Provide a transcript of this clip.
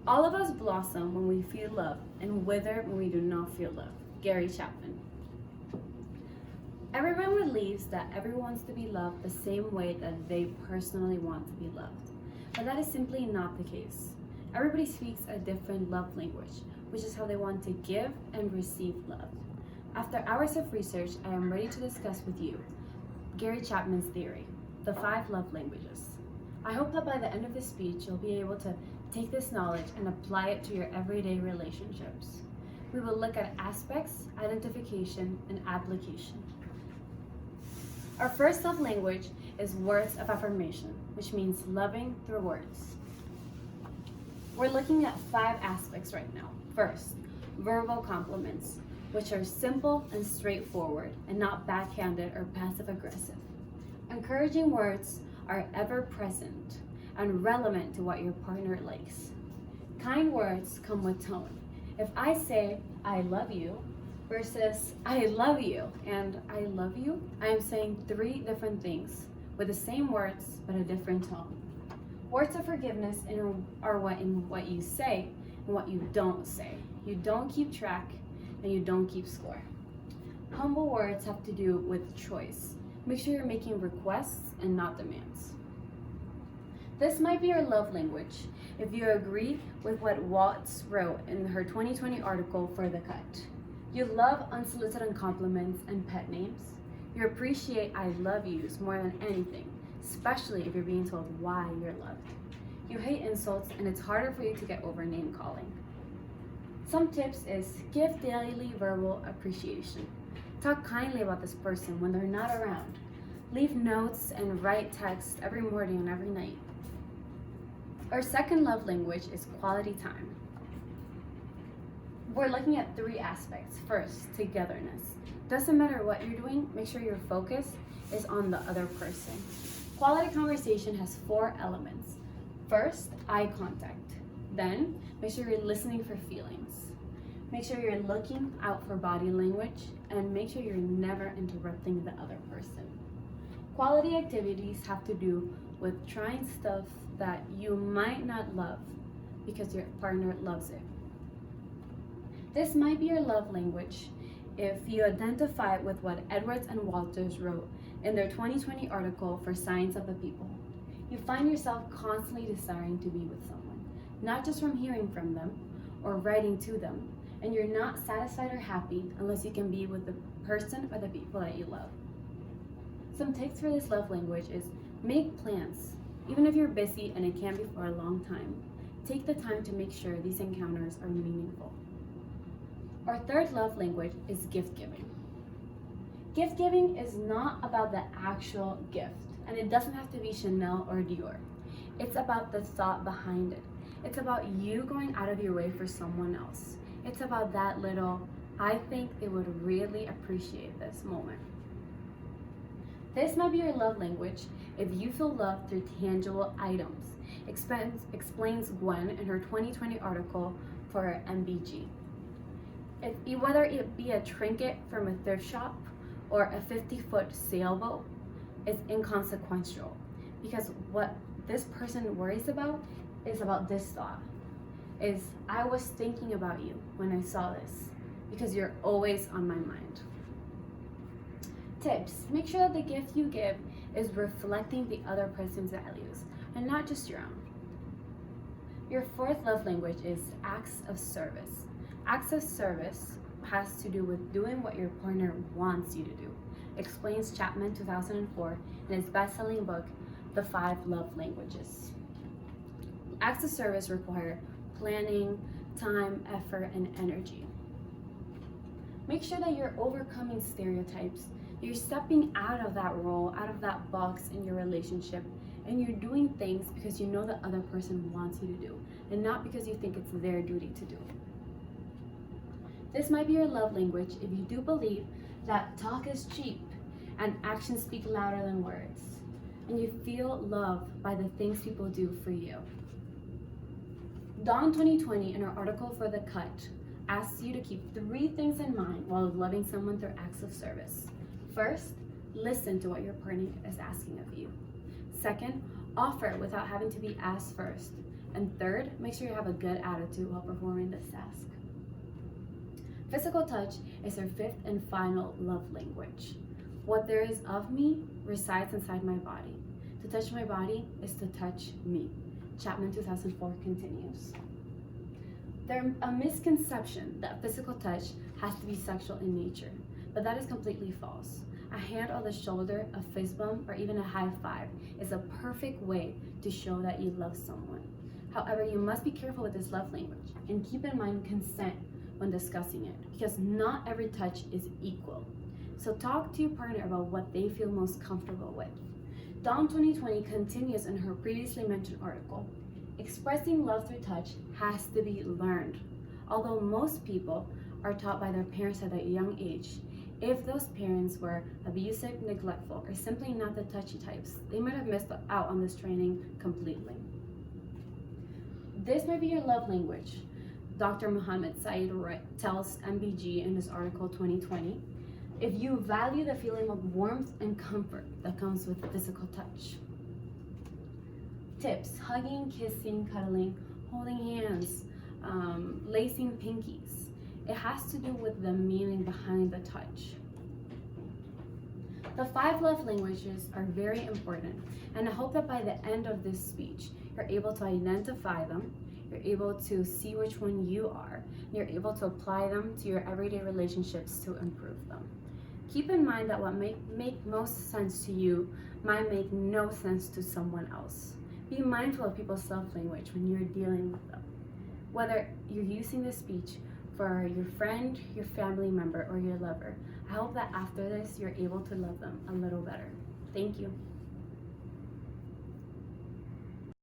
All of us blossom when we feel love and wither when we do not feel love. Gary Chapman. Everyone believes that everyone wants to be loved the same way that they personally want to be loved. But that is simply not the case. Everybody speaks a different love language, which is how they want to give and receive love. After hours of research, I am ready to discuss with you Gary Chapman's theory, the 5 love languages. I hope that by the end of this speech, you'll be able to take this knowledge and apply it to your everyday relationships. We will look at aspects, identification, and application. Our first love language is words of affirmation, which means loving through words. We're looking at 5 aspects right now. First, verbal compliments, which are simple and straightforward and not backhanded or passive aggressive. Encouraging words are ever present and relevant to what your partner likes. Kind words come with tone. If I say, I love you, versus I love you and I love you, I am saying 3 different things with the same words but a different tone. Words of forgiveness are what you say and what you don't say. You don't keep track and you don't keep score. Humble words have to do with choice. Make sure you're making requests and not demands. This might be your love language if you agree with what Watts wrote in her 2020 article for The Cut. You love unsolicited compliments and pet names. You appreciate I love yous more than anything, especially if you're being told why you're loved. You hate insults and it's harder for you to get over name calling. Some tips is give daily verbal appreciation. Talk kindly about this person when they're not around. Leave notes and write text every morning and every night. Our second love language is quality time. We're looking at 3 aspects. First, togetherness. Doesn't matter what you're doing, make sure your focus is on the other person. Quality conversation has 4 elements. First, eye contact. Then, make sure you're listening for feelings. Make sure you're looking out for body language, and make sure you're never interrupting the other person. Quality activities have to do with trying stuff that you might not love because your partner loves it. This might be your love language if you identify with what Edwards and Walters wrote in their 2020 article for Science of the People. You find yourself constantly desiring to be with someone, not just from hearing from them or writing to them, and you're not satisfied or happy unless you can be with the person or the people that you love. Some tips for this love language is make plans. Even if you're busy and it can be for a long time, take the time to make sure these encounters are meaningful. Our third love language is gift giving. Gift giving is not about the actual gift, and it doesn't have to be Chanel or Dior. It's about the thought behind it. It's about you going out of your way for someone else. It's about that little, I think they would really appreciate this moment. This might be your love language if you feel love through tangible items, explains Gwen in her 2020 article for MBG. Whether it be a trinket from a thrift shop or a 50-foot sailboat is inconsequential, because what this person worries about is about this thought, is I was thinking about you when I saw this, because you're always on my mind. Tips: make sure that the gift you give is reflecting the other person's values and not just your own. Your fourth love language is acts of service. Acts of service has to do with doing what your partner wants you to do, explains Chapman 2004 in his best-selling book, The 5 Love Languages. Acts of service require planning, time, effort, and energy. Make sure that you're overcoming stereotypes. You're stepping out of that role, out of that box in your relationship, and you're doing things because you know the other person wants you to do, and not because you think it's their duty to do. This might be your love language if you do believe that talk is cheap and actions speak louder than words, and you feel loved by the things people do for you. Dawn 2020, in her article for The Cut, asks you to keep 3 things in mind while loving someone through acts of service. First, listen to what your partner is asking of you. Second, offer without having to be asked first. And third, make sure you have a good attitude while performing this task. Physical touch is our fifth and final love language. What there is of me resides inside my body. To touch my body is to touch me. Chapman 2004 continues. There's a misconception that physical touch has to be sexual in nature, but that is completely false. A hand on the shoulder, a fist bump, or even a high five is a perfect way to show that you love someone. However, you must be careful with this love language and keep in mind consent when discussing it, because not every touch is equal. So talk to your partner about what they feel most comfortable with. Dawn 2020 continues in her previously mentioned article. Expressing love through touch has to be learned. Although most people are taught by their parents at a young age, if those parents were abusive, neglectful, or simply not the touchy types, they might have missed out on this training completely. This might be your love language. Dr. Muhammad Saeed tells MBG in his article 2020, if you value the feeling of warmth and comfort that comes with physical touch. Tips: hugging, kissing, cuddling, holding hands, lacing pinkies. It has to do with the meaning behind the touch. The 5 love languages are very important, and I hope that by the end of this speech, you're able to identify them, you're able to see which one you are, and you're able to apply them to your everyday relationships to improve them. Keep in mind that what make most sense to you might make no sense to someone else. Be mindful of people's love language when you're dealing with them. Whether you're using this speech for your friend, your family member, or your lover, I hope that after this, you're able to love them a little better. Thank you.